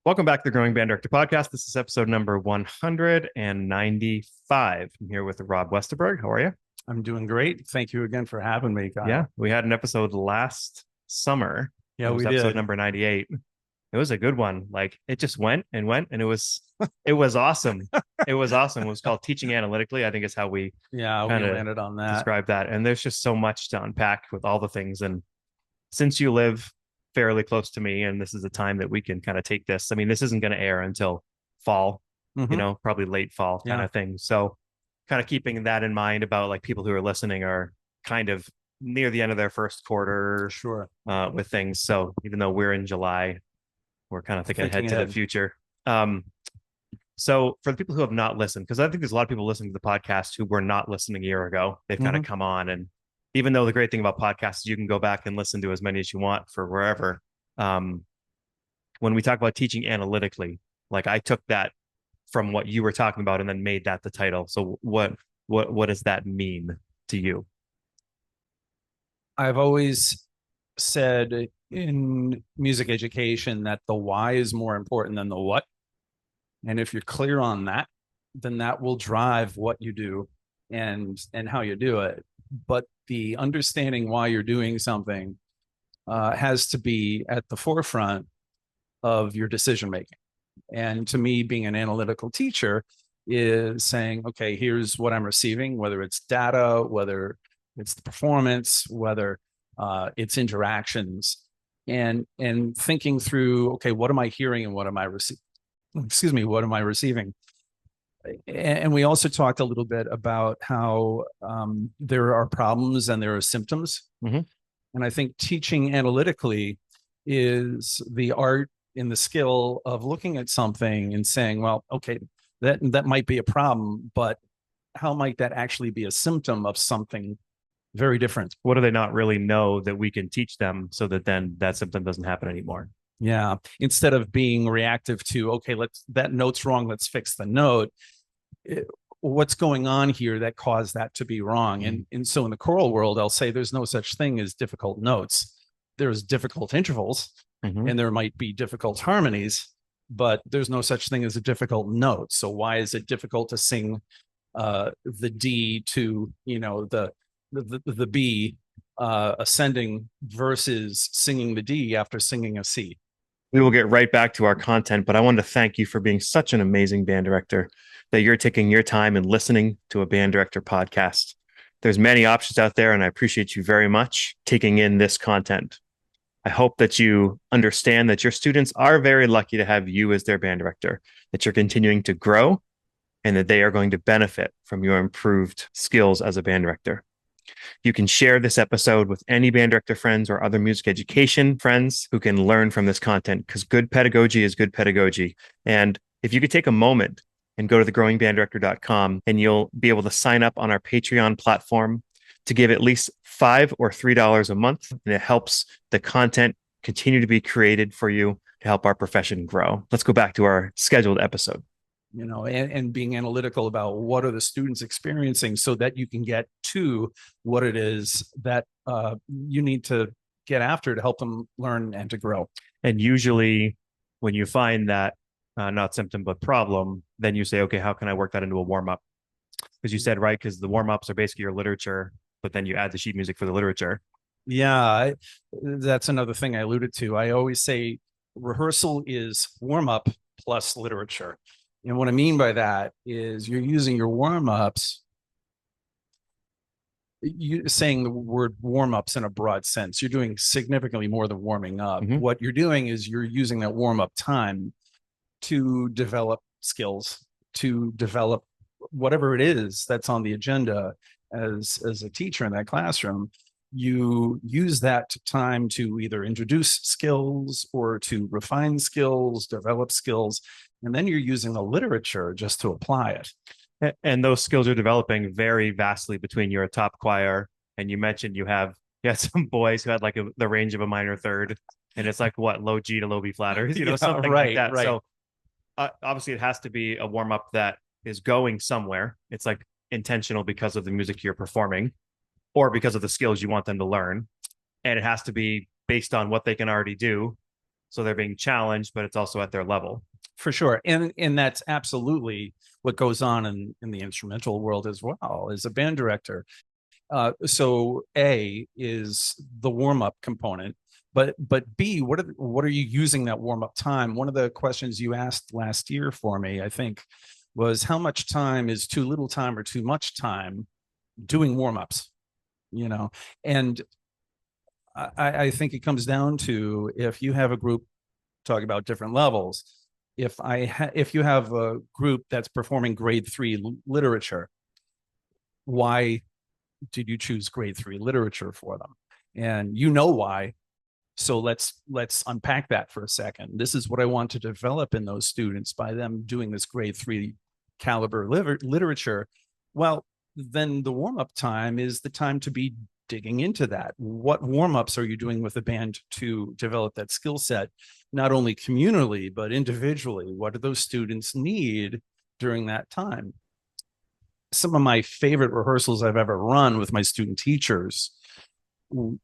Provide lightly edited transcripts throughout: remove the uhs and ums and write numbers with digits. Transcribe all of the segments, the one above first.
Welcome back to the Growing Band Director Podcast. This is episode number 195. I'm here with Rob Westerberg. How are you? I'm doing great. Thank you again for having me, Yeah, Kyle. we had an episode last summer. Yeah, It was we episode did. number 98. It was a good one. Like it just went and went, and it was awesome. It was awesome. It was called Teaching Analytically. I think is how we Yeah, we kind of landed on that. describe that. And there's just so much to unpack with all the things. And since you live fairly close to me, and this is a time that we can kind of take this. I mean, this isn't going to air until fall, Hmm. probably late fall kind Yeah, of thing. So, kind of keeping that in mind about like people who are listening are kind of near the end of their first quarter sure. with things. So, even though we're in July, we're kind of thinking Thinking ahead to the ahead. future. Um, so, for the people who have not listened, because I think there's a lot of people listening to the podcast who were not listening a year ago, they've kind of Hmm. come on. And even though the great thing about podcasts is you can go back and listen to as many as you want for wherever. Um, when we talk about teaching analytically, like I took that from what you were talking about and then made that the title. So what does that mean to you? I've always said in music education that the why is more important than the what. And if you're clear on that, then that will drive what you do and how you do it. But the understanding why you're doing something has to be at the forefront of your decision making. And to me, being an analytical teacher is saying, okay, here's what I'm receiving, whether it's data, whether it's the performance, whether it's interactions, and thinking through, okay, what am I hearing and what am I receiving? Excuse me, what am I receiving? And we also talked a little bit about how there are problems and there are symptoms. Mm-hmm. And I think teaching analytically is the art in the skill of looking at something and saying, well, okay, that might be a problem, but how might that actually be a symptom of something very different? What do they not really know that we can teach them so that then that symptom doesn't happen anymore? Yeah. Instead of being reactive to, okay, that note's wrong, let's fix the note. What's going on here that caused that to be wrong? And so in the choral world, I'll say there's no such thing as difficult notes. There's difficult intervals, Mm-hmm. and there might be difficult harmonies, but there's no such thing as a difficult note. So why is it difficult to sing the D to the B ascending versus singing the D after singing a C? We will get right back to our content, but I wanted to thank you for being such an amazing band director, that you're taking your time and listening to a band director podcast. There's many options out there, and I appreciate you very much taking in this content. I hope that you understand that your students are very lucky to have you as their band director, that you're continuing to grow, and that they are going to benefit from your improved skills as a band director. You can share this episode with any band director friends or other music education friends who can learn from this content, because good pedagogy is good pedagogy. And if you could take a moment and go to thegrowingbanddirector.com, and you'll be able to sign up on our Patreon platform to give at least $5 or $3 a month. And it helps the content continue to be created for you to help our profession grow. Let's go back to our scheduled episode. And being analytical about what are the students experiencing so that you can get to what it is that you need to get after to help them learn and to grow. And usually when you find that not symptom, but problem, then you say, okay, how can I work that into a warm up? Because you said, right, because the warm ups are basically your literature, but then you add the sheet music for the literature. Yeah, that's another thing I alluded to. I always say rehearsal is warm up plus literature. And what I mean by that is you're using your warm ups, you saying the word warm ups in a broad sense. You're doing significantly more than warming up. Mm-hmm. What you're doing is you're using that warm up time to develop skills, to develop whatever it is that's on the agenda as a teacher in that classroom. You use that time to either introduce skills or to refine skills, develop skills, and then you're using the literature just to apply it. And those skills are developing very vastly between your top choir, and you mentioned you had some boys who had like the range of a minor third, and it's like what, low G to low B flatters, Yeah, something like right, that. right. So obviously it has to be a warm up that is going somewhere. It's like intentional because of the music you're performing or because of the skills you want them to learn, and it has to be based on what they can already do So they're being challenged, but it's also at their level. For sure. And that's absolutely what goes on in the instrumental world as well as a band director. So A is the warm up component, but B, what are you using that warm up time? One of the questions you asked last year for me, I think, was how much time is too little time or too much time doing warm ups? You know, and I think it comes down to if you have a group talking about different levels. If you have a group that's performing grade 3 literature, why did you choose grade 3 literature for them? And you know why. So let's unpack that for a second. This is what I want to develop in those students by them doing this grade 3 caliber literature. Well, then the warm-up time is the time to be digging into that. What warm-ups are you doing with the band to develop that skill set, not only communally, but individually? What do those students need during that time? Some of my favorite rehearsals I've ever run with my student teachers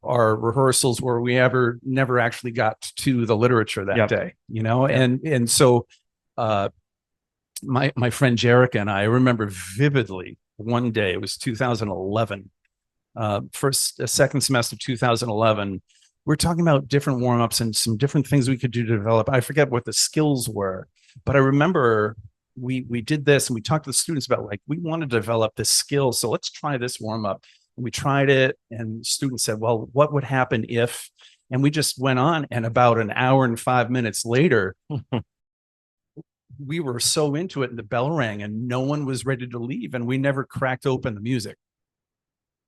are rehearsals where we never actually got to the literature that day, you know? And so my friend Jerica and I remember vividly one day, it was 2011, first second semester of 2011. We're talking about different warm-ups and some different things we could do to develop. I forget what the skills were, but I remember we did this and we talked to the students about like, we want to develop this skill. So let's try this warm-up. And we tried it and students said, well, what would happen if, and we just went on, and about an hour and 5 minutes later, we were so into it and the bell rang and no one was ready to leave and we never cracked open the music.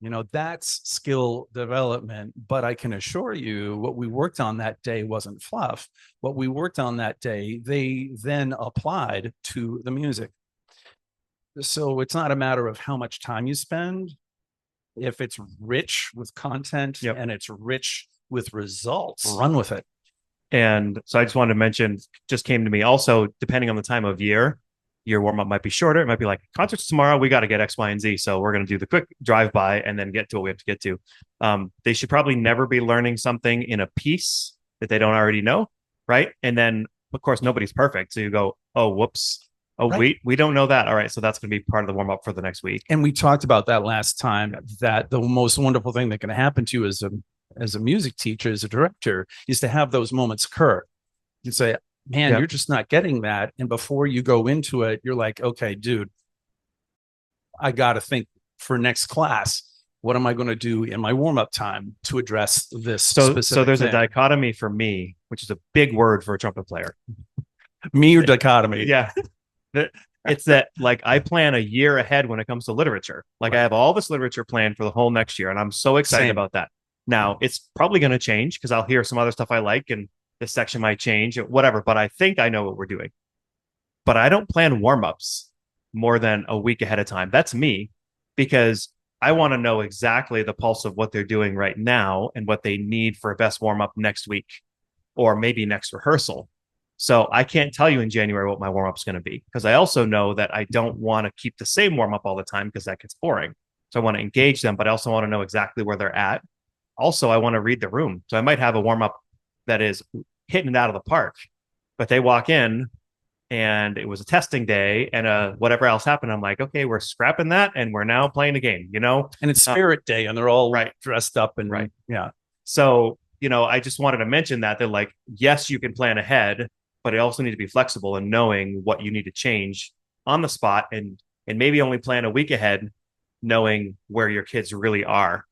You know, that's skill development. But I can assure you what we worked on that day wasn't fluff. What we worked on that day, they then applied to the music. So it's not a matter of how much time you spend. If it's rich with content and it's rich with results, run with it. And so I just wanted to mention, just came to me also, depending on the time of year, your warm up might be shorter. It might be like, concerts tomorrow, we got to get X, Y, and Z. So we're going to do the quick drive by and then get to what we have to get to. They should probably never be learning something in a piece that they don't already know. Right. And then, of course, nobody's perfect. So you go, oh, whoops. Oh, right. we don't know that. All right. So that's going to be part of the warm up for the next week. And we talked about that last time, that the most wonderful thing that can happen to you as a music teacher, as a director, is to have those moments occur. You say, man, you're just not getting that. And before you go into it, you're like, okay, dude, I got to think for next class, what am I going to do in my warm-up time to address this specific So there's thing? A dichotomy for me, which is a big word for a trumpet player. Me or dichotomy? Yeah. It's that, like, I plan a year ahead when it comes to literature. Like, I have all this literature planned for the whole next year, and I'm so excited about that. Now, it's probably going to change because I'll hear some other stuff I like, and this section might change, whatever. But I think I know what we're doing. But I don't plan warm-ups more than a week ahead of time. That's me, because I want to know exactly the pulse of what they're doing right now and what they need for a best warm-up next week or maybe next rehearsal. So I can't tell you in January what my warm-up is going to be, because I also know that I don't want to keep the same warm-up all the time because that gets boring. So I want to engage them, but I also want to know exactly where they're at. Also, I want to read the room. So I might have a warm-up that is hitting it out of the park, but they walk in and it was a testing day and whatever else happened. I'm like, okay, we're scrapping that and we're now playing a game, you know? And it's Spirit Day and they're all dressed up and yeah. So, you know, I just wanted to mention that they're like, yes, you can plan ahead, but I also need to be flexible and knowing what you need to change on the spot, and maybe only plan a week ahead, knowing where your kids really are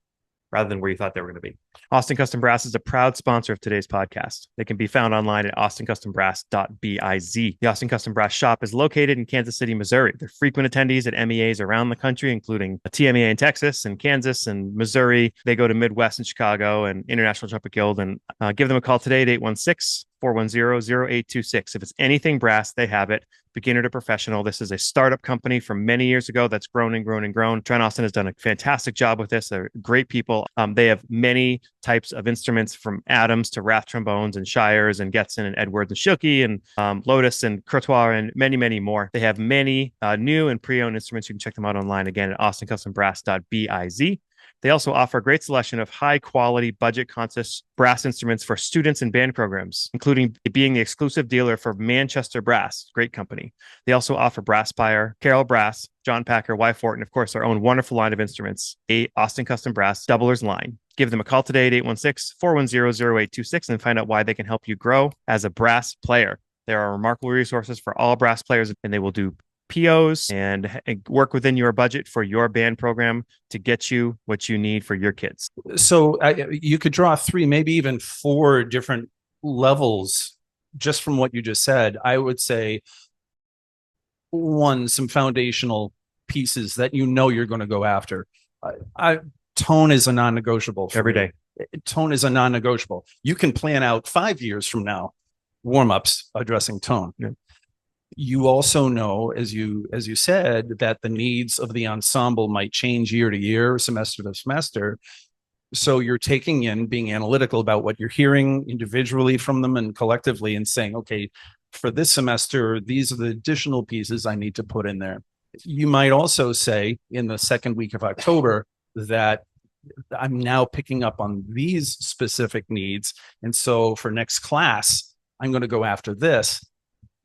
rather than where you thought they were going to be. Austin Custom Brass is a proud sponsor of today's podcast. They can be found online at austincustombrass.biz. The Austin Custom Brass shop is located in Kansas City, Missouri. They're frequent attendees at MEAs around the country, including a TMEA in Texas and Kansas and Missouri. They go to Midwest and Chicago and International Trumpet Guild. And give them a call today at 816-410-0826. If it's anything brass, they have it. Beginner to professional. This is a startup company from many years ago that's grown and grown and grown. Trent Austin has done a fantastic job with this. They're great people. They have many types of instruments, from Adams to Rath trombones and Shires and Getzen and Edwards and Schilke and Lotus and Courtois and many, many more. They have many new and pre-owned instruments. You can check them out online again at austincustombrass.biz. They also offer a great selection of high quality budget conscious brass instruments for students and band programs, including being the exclusive dealer for Manchester Brass, great company. They also offer Brass Spire, Carroll Brass, John Packer, Y. Fort, and of course, our own wonderful line of instruments, Austin Custom Brass Doublers line. Give them a call today at 816-410-0826 and find out why they can help you grow as a brass player. There are remarkable resources for all brass players, and they will do POs and work within your budget for your band program to get you what you need for your kids. So you could draw 3, maybe even 4 different levels just from what you just said. I would say 1, some foundational pieces that you're going to go after. Tone is a non-negotiable every day. Tone is a non-negotiable. You can plan out 5 years from now warm-ups addressing tone. Yeah. You also know, as you said, that the needs of the ensemble might change year to year, semester to semester. So you're taking in, being analytical about what you're hearing individually from them and collectively, and saying, okay, for this semester, these are the additional pieces I need to put in there. You might also say in the second week of October that I'm now picking up on these specific needs. And so for next class, I'm going to go after this.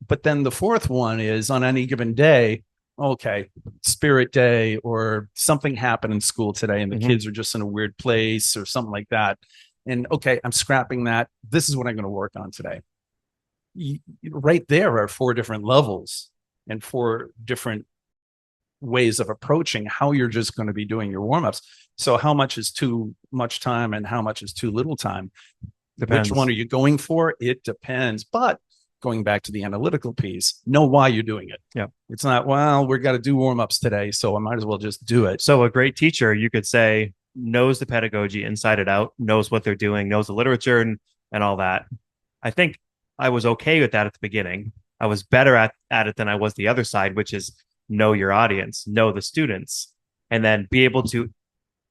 But then the fourth one is on any given day, okay, spirit day or something happened in school today and the kids are just in a weird place or something like that. And okay, I'm scrapping that. This is what I'm going to work on today. Right there are 4 different levels and 4 different ways of approaching how you're just going to be doing your warm-ups. So how much is too much time and how much is too little time? Depends. Which one are you going for? It depends. But going back to the analytical piece, know why you're doing it. Yeah. It's not, well, we've got to do warm-ups today, so I might as well just do it. So a great teacher, you could say, knows the pedagogy inside and out, knows what they're doing, knows the literature and all that. I think I was okay with that at the beginning. I was better at it than I was the other side, which is know your audience, know the students, and then be able to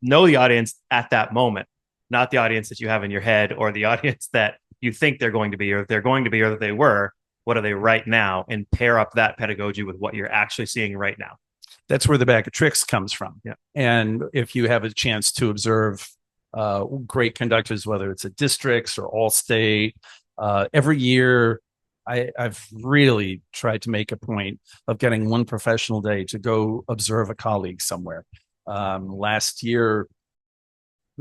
know the audience at that moment, not the audience that you have in your head or the audience that you think they're going to be, or if they're going to be, or that they were, what are they right now? And pair up that pedagogy with what you're actually seeing right now. That's where the bag of tricks comes from. Yeah. And if you have a chance to observe great conductors, whether it's at districts or all state, every year, I've really tried to make a point of getting one professional day to go observe a colleague somewhere. Last year,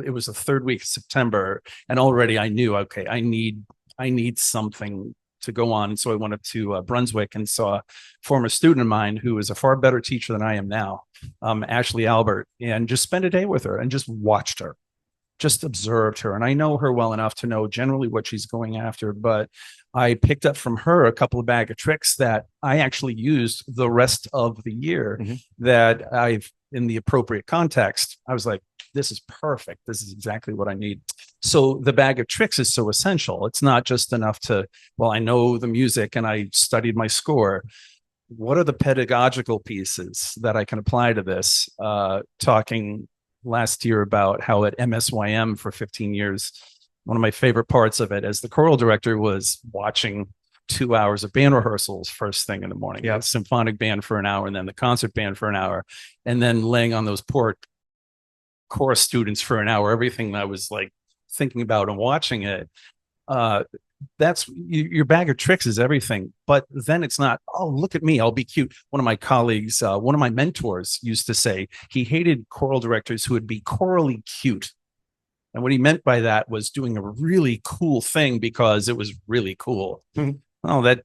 it was the 3rd week of September, and already I knew, okay, I need something to go on. And so I went up to Brunswick and saw a former student of mine who is a far better teacher than I am now, Ashley Albert, and just spent a day with her and just watched her, just observed her. And I know her well enough to know generally what she's going after, but I picked up from her a couple of bag of tricks that I actually used the rest of the year that I've, in the appropriate context, I was like, this is perfect. This is exactly what I need. So the bag of tricks is so essential. It's not just enough to, well, I know the music and I studied my score. What are the pedagogical pieces that I can apply to this? Talking last year about how at MSYM for 15 years, one of my favorite parts of it as the choral director was watching 2 hours of band rehearsals first thing in the morning. Yeah. The symphonic band for an hour and then the concert band for an hour, and then laying on those poor chorus students for an hour, everything that I was like thinking about and watching it. That's your bag of tricks is everything. But then it's not, oh, look at me, I'll be cute. One of my colleagues, one of my mentors used to say he hated choral directors who would be chorally cute. And what he meant by that was doing a really cool thing because it was really cool. Oh, that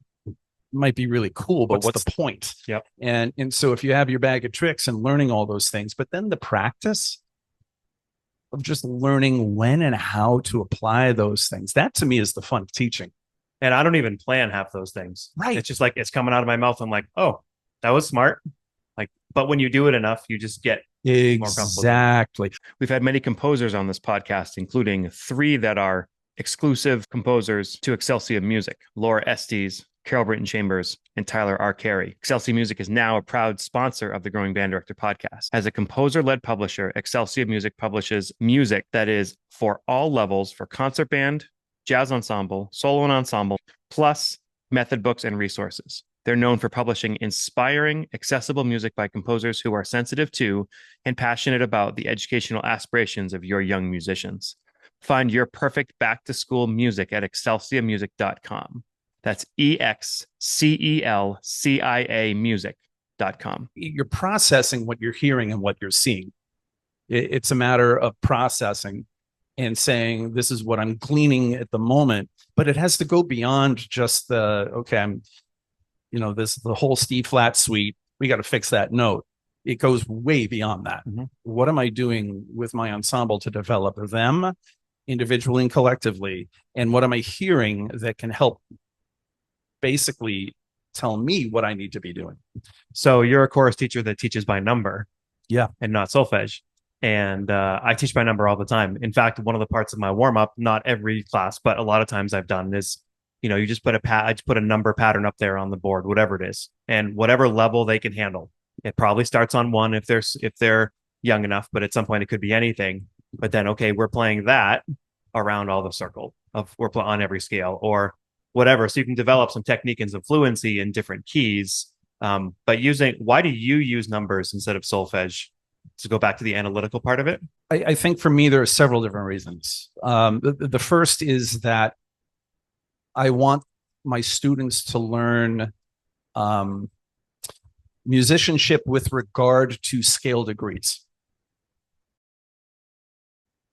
might be really cool, but what's the point? Yep. And so if you have your bag of tricks and learning all those things, but then the practice of just learning when and how to apply those things, that to me is the fun of teaching. And I don't even plan half those things. Right. It's just like, it's coming out of my mouth. I'm like, oh, that was smart. Like, but when you do it enough, you just get more comfortable. Exactly. We've had many composers on this podcast, including 3 that are exclusive composers to Excelsior Music: Laura Estes, Carol Britton Chambers, and Tyler R. Carey. Excelsior Music is now a proud sponsor of the Growing Band Director podcast. As a composer-led publisher, Excelsior Music publishes music that is for all levels for concert band, jazz ensemble, solo and ensemble, plus method books and resources. They're known for publishing inspiring, accessible music by composers who are sensitive to and passionate about the educational aspirations of your young musicians. Find your perfect back to school music at excelsiamusic.com. That's EXCELCIA music.com. You're processing what you're hearing and what you're seeing. It's a matter of processing and saying, this is what I'm gleaning at the moment, but it has to go beyond just the whole Steve flat suite. We got to fix that note. It goes way beyond that. Mm-hmm. What am I doing with my ensemble to develop them individually and collectively? And what am I hearing that can help basically tell me what I need to be doing? So you're a chorus teacher that teaches by number. Yeah. And not solfege. And I teach by number all the time. In fact, one of the parts of my warm up, not every class, but a lot of times I've done is, you just put I just put a number pattern up there on the board, whatever it is, and whatever level they can handle. It probably starts on one if they're young enough, but at some point it could be anything. But then, okay, we're playing that around all the circle on every scale or whatever. So you can develop some technique and some fluency in different keys. But why do you use numbers instead of solfege? To go back to the analytical part of it? I think for me, there are several different reasons. The first is that I want my students to learn musicianship with regard to scale degrees.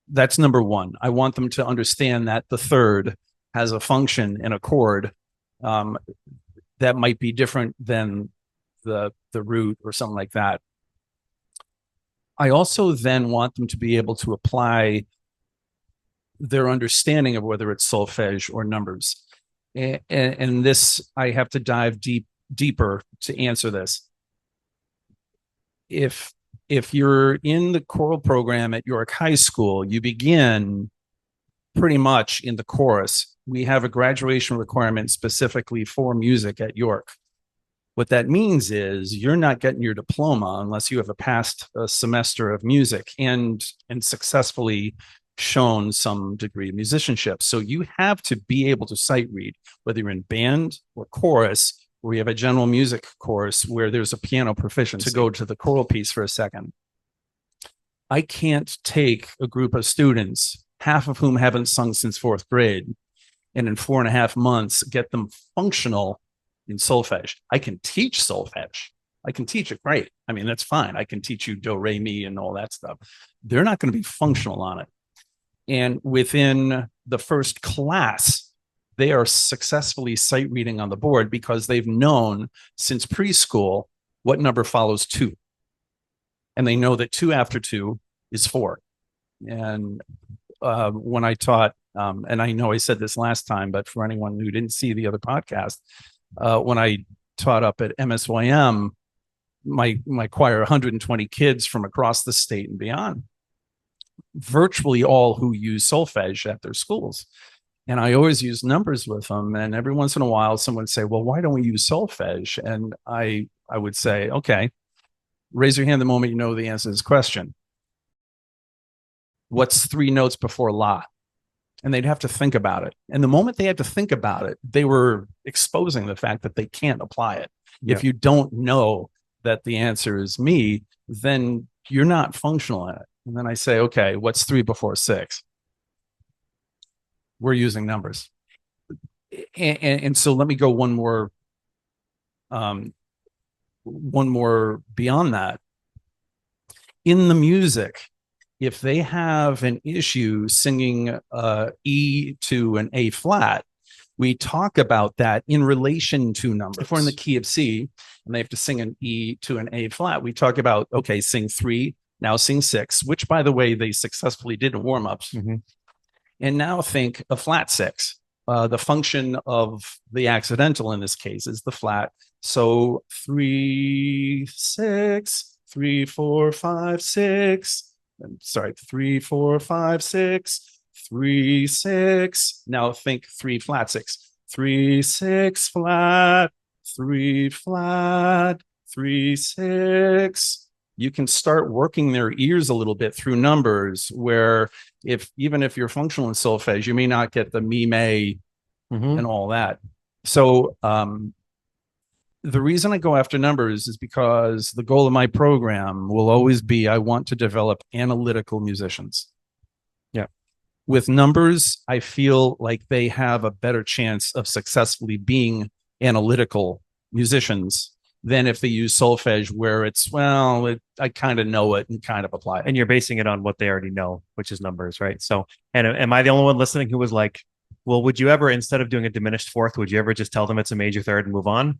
That's number one. I want them to understand that the third has a function and a chord that might be different than the root or something like that. I also then want them to be able to apply their understanding of whether it's solfege or numbers. And this, I have to dive deeper to answer this. If you're in the choral program at York High School, you begin pretty much in the chorus. We have a graduation requirement specifically for music at York. What that means is you're not getting your diploma unless you have passed a semester of music and successfully shown some degree of musicianship. So you have to be able to sight read, whether you're in band or chorus, or you have a general music course where there's a piano proficiency. To go to the choral piece for a second, I can't take a group of students, half of whom haven't sung since fourth grade, and in 4.5 months get them functional in solfege. I can teach solfege. I can teach it great. I mean, that's fine. I can teach you do, re, mi, and all that stuff. They're not going to be functional on it. And within the first class, they are successfully sight reading on the board because they've known since preschool what number follows 2. And they know that 2 after 2 is 4. And when I taught, and I know I said this last time, but for anyone who didn't see the other podcast, when I taught up at MSYM, my choir, 120 kids from across the state and beyond, virtually all who use solfege at their schools. And I always use numbers with them. And every once in a while, someone would say, well, why don't we use solfege? And I would say, okay, raise your hand the moment you know the answer to this question. What's 3 notes before la? And they'd have to think about it. And the moment they had to think about it, they were exposing the fact that they can't apply it. Yeah. If you don't know that the answer is me, then you're not functional in it. And then I say, okay, what's 3 before 6? We're using numbers. And so let me go one more beyond that. In the music, if they have an issue singing E to an A flat, we talk about that in relation to numbers. If we're in the key of C and they have to sing an E to an A flat, we talk about, okay, sing 3, now sing 6, which, by the way, they successfully did in warm-ups. Mm-hmm. And now think a flat 6. The function of the accidental in this case is the flat. So 3, 6, 3, 4, 5, 6. Sorry, 3, 4, 5, 6, 3, 6. Now think 3 flat 6. 3, 6 flat, 3 flat, 3, 6. You can start working their ears a little bit through numbers where even if you're functional in solfege, you may not get the mi, may, and all that. So The reason I go after numbers is because the goal of my program will always be I want to develop analytical musicians. Yeah. With numbers, I feel like they have a better chance of successfully being analytical musicians than if they use solfege, where it's, well, I kind of know it and kind of apply it. And you're basing it on what they already know, which is numbers, right? So, and am I the only one listening who was like, well, would you ever, instead of doing a diminished fourth, would you ever just tell them it's a major third and move on?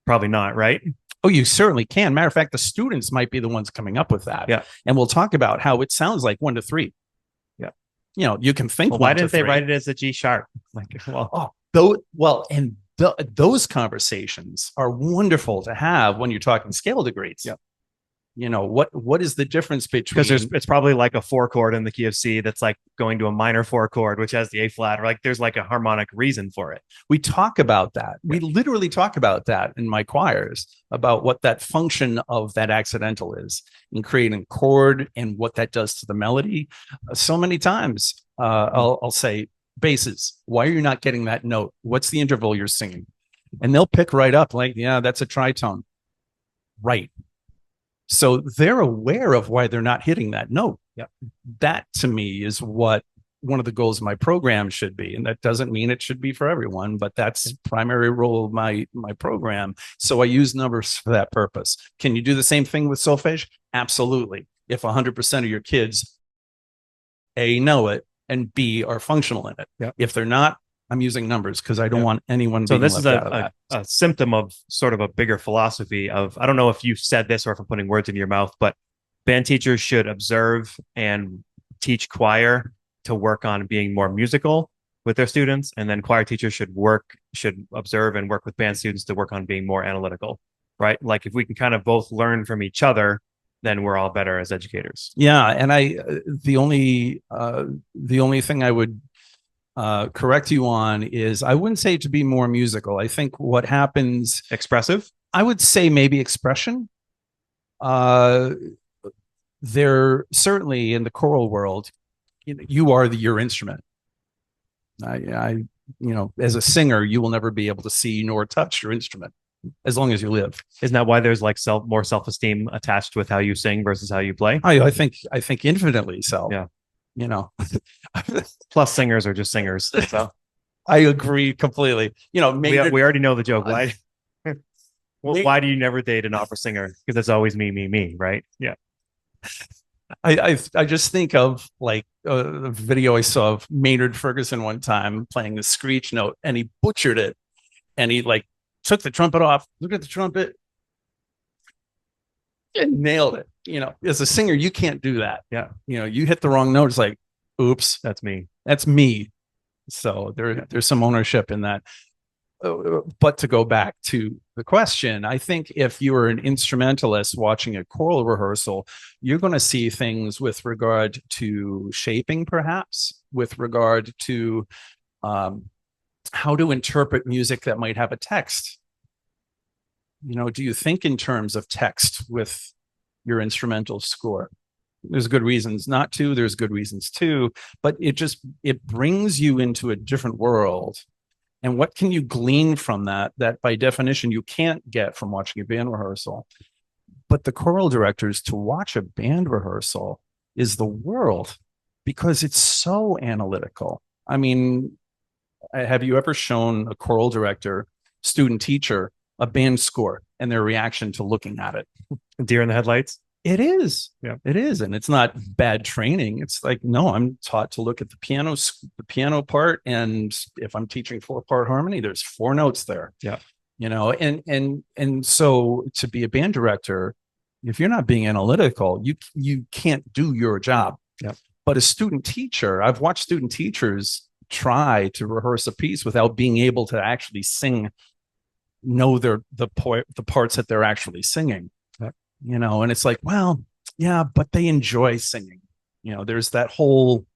Probably not, right? Oh, you certainly can. Matter of fact, the students might be the ones coming up with that. Yeah. And we'll talk about how it sounds like 1 to 3. Yeah. You know, you can think, well, why didn't they write it as a G sharp? Like, those conversations are wonderful to have when you're talking scale degrees. Yeah. You know, what is the difference between, because it's probably like a 4 chord in the key of C that's like going to a minor 4 chord, which has the A flat, or like there's like a harmonic reason for it. We talk about that. We literally talk about that in my choirs, about what that function of that accidental is in creating chord and what that does to the melody. So many times I'll say, basses, why are you not getting that note? What's the interval you're singing? And they'll pick right up like, yeah, that's a tritone. Right. So they're aware of why they're not hitting that note. Yeah. That to me is what one of the goals of my program should be. And that doesn't mean it should be for everyone, but that's primary role of my program. So I use numbers for that purpose. Can you do the same thing with solfege? Absolutely. If 100% of your kids A, know it, and B, are functional in it. Yeah. If they're not, I'm using numbers because I don't want anyone. So this is a symptom of sort of a bigger philosophy of, I don't know if you said this or if I'm putting words in your mouth, but band teachers should observe and teach choir to work on being more musical with their students. And then choir teachers should observe and work with band students to work on being more analytical, right? Like if we can kind of both learn from each other, then we're all better as educators. Yeah. And the only thing I would correct you on is I wouldn't say to be more musical. I think what happens, expressive. I would say maybe expression. There certainly in the choral world, you are your instrument. I as a singer, you will never be able to see nor touch your instrument as long as you live. Isn't that why there's like more self-esteem attached with how you sing versus how you play? I think infinitely so. Yeah. Plus singers are just singers. So I agree completely. We already know the joke. Why do you never date an opera singer? Because it's always me, right? Yeah. I just think of like a video I saw of Maynard Ferguson one time playing the screech note, and he butchered it, and he like took the trumpet off, looked at the trumpet, and nailed it. As a singer, you can't do that. Yeah. You hit the wrong note. It's like, oops, that's me. So there's some ownership in that. But to go back to the question, I think if you are an instrumentalist watching a choral rehearsal, you're going to see things with regard to shaping, perhaps with regard to how to interpret music that might have a text. Do you think in terms of text with your instrumental score? There's good reasons not to, there's good reasons to, but it brings you into a different world. And what can you glean from that by definition you can't get from watching a band rehearsal? But the choral directors, to watch a band rehearsal is the world because it's so analytical. I mean, have you ever shown a choral director, student teacher, a band score and their reaction to looking at it? Deer in the headlights? It is. Yeah. It is. And it's not bad training. It's like, no, I'm taught to look at the piano part. And if I'm teaching 4-part harmony, there's 4 notes there. Yeah. And so to be a band director, if you're not being analytical, you can't do your job. Yeah. But a student teacher, I've watched student teachers try to rehearse a piece without being able to actually know the parts that they're actually singing. And it's like, well, yeah, but they enjoy singing. There's that whole,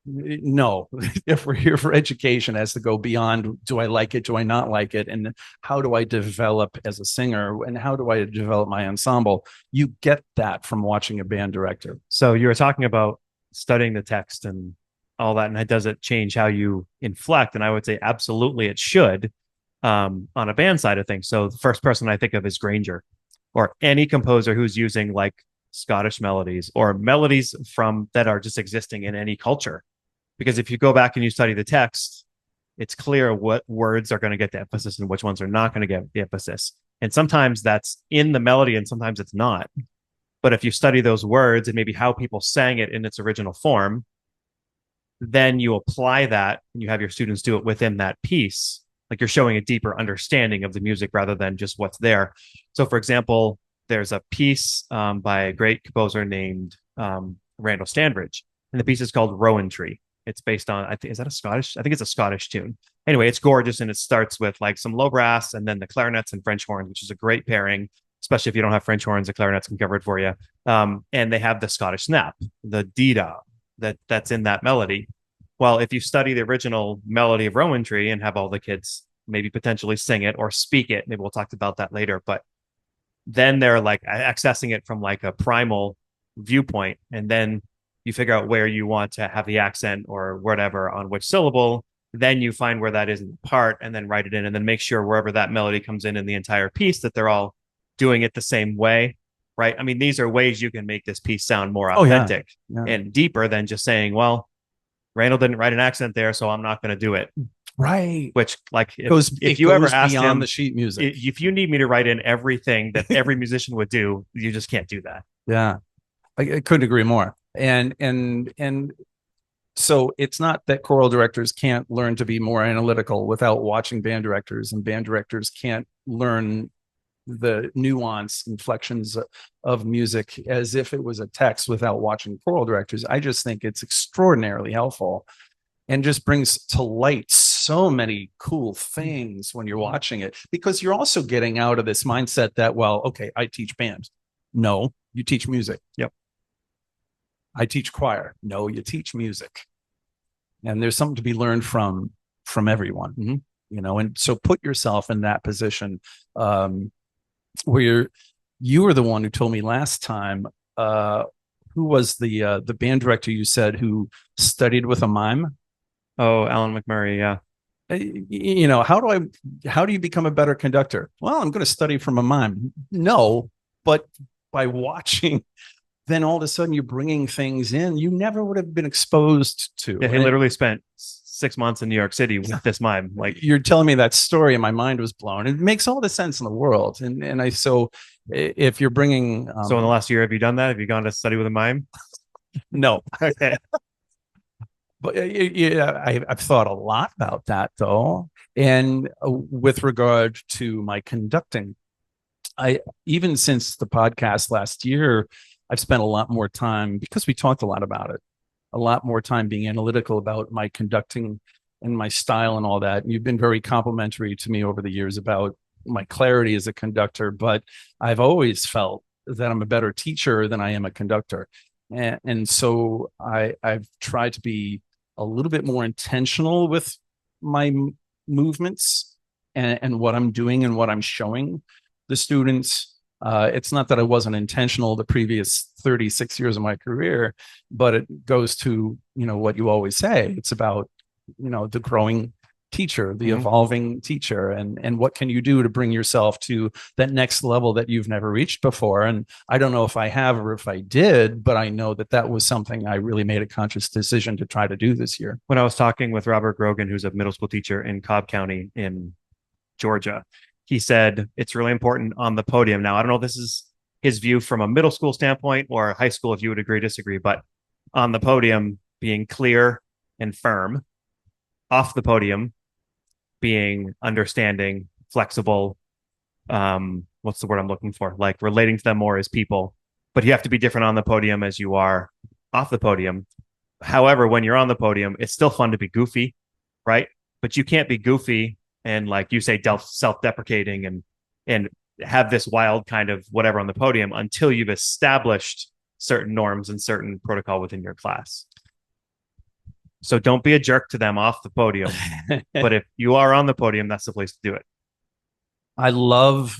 no, if we're here for education, it has to go beyond, do I like it? Do I not like it? And how do I develop as a singer? And how do I develop my ensemble? You get that from watching a band director. So you were talking about studying the text and all that, and does it change how you inflect? And I would say absolutely it should. on a band side of things. So the first person I think of is Granger, or any composer who's using like Scottish melodies or melodies from that are just existing in any culture. Because if you go back and you study the text, it's clear what words are going to get the emphasis and which ones are not going to get the emphasis. And sometimes that's in the melody and sometimes it's not. But if you study those words and maybe how people sang it in its original form, then you apply that and you have your students do it within that piece. Like you're showing a deeper understanding of the music rather than just what's there. So, for example, there's a piece by a great composer named Randall Standridge, and the piece is called Rowan Tree. It's based on, I think, is that a Scottish? I think it's a Scottish tune. Anyway, it's gorgeous and it starts with like some low brass and then the clarinets and French horns, which is a great pairing, especially if you don't have French horns, the clarinets can cover it for you. And they have the Scottish snap, the Dida that's in that melody. Well, if you study the original melody of Rowan Tree and have all the kids maybe potentially sing it or speak it, maybe we'll talk about that later, but then they're like accessing it from like a primal viewpoint. And then you figure out where you want to have the accent or whatever on which syllable. Then you find where that is in the part and then write it in and then make sure wherever that melody comes in the entire piece that they're all doing it the same way. Right. I mean, these are ways you can make this piece sound more authentic and deeper than just saying, well, Randall didn't write an accent there, so I'm not going to do it. Right. Which, like, if you ever asked him the sheet music, if you need me to write in everything that every musician would do, you just can't do that. Yeah, I couldn't agree more. And so it's not that choral directors can't learn to be more analytical without watching band directors, and band directors can't learn the nuance inflections of music as if it was a text without watching choral directors. I just think it's extraordinarily helpful and just brings to light so many cool things when you're watching it, because you're also getting out of this mindset that, well, okay, I teach band. No, you teach music. Yep. I teach choir. No, you teach music. And there's something to be learned from everyone, you know, and so put yourself in that position where you were the one who told me last time, who was the band director you said who studied with a mime? Oh, Alan McMurray. Yeah. You know, how do you become a better conductor? Well, I'm going to study from a mime. No, but by watching, then all of a sudden you're bringing things in you never would have been exposed to. Yeah, he literally spent 6 months in New York City with this mime. Like, you're telling me that story and my mind was blown. It makes all the sense in the world. And so if you're bringing so in the last year, have you done that? Have you gone to study with a mime? No. Okay. But yeah, I've thought a lot about that though. And with regard to my conducting, even since the podcast last year, I've spent a lot more time, because we talked a lot about it, a lot more time being analytical about my conducting and my style and all that. And you've been very complimentary to me over the years about my clarity as a conductor, but I've always felt that I'm a better teacher than I am a conductor. And so I've tried to be a little bit more intentional with my movements and what I'm doing and what I'm showing the students. It's not that I wasn't intentional the previous 36 years of my career, but it goes to, you know, what you always say. It's about, you know, the growing teacher, the evolving teacher, and what can you do to bring yourself to that next level that you've never reached before. And I don't know if I have or if I did, but I know that that was something I really made a conscious decision to try to do this year. When I was talking with Robert Grogan, who's a middle school teacher in Cobb County in Georgia, he said it's really important on the podium. Now, I don't know if this is his view from a middle school standpoint or high school, if you would agree, disagree, but on the podium, being clear and firm, off the podium, being understanding, flexible. What's the word I'm looking for? Like relating to them more as people, but you have to be different on the podium as you are off the podium. However, when you're on the podium, it's still fun to be goofy, right? But you can't be goofy and, like you say, self-deprecating and have this wild kind of whatever on the podium until you've established certain norms and certain protocol within your class. So don't be a jerk to them off the podium. But if you are on the podium, that's the place to do it. I love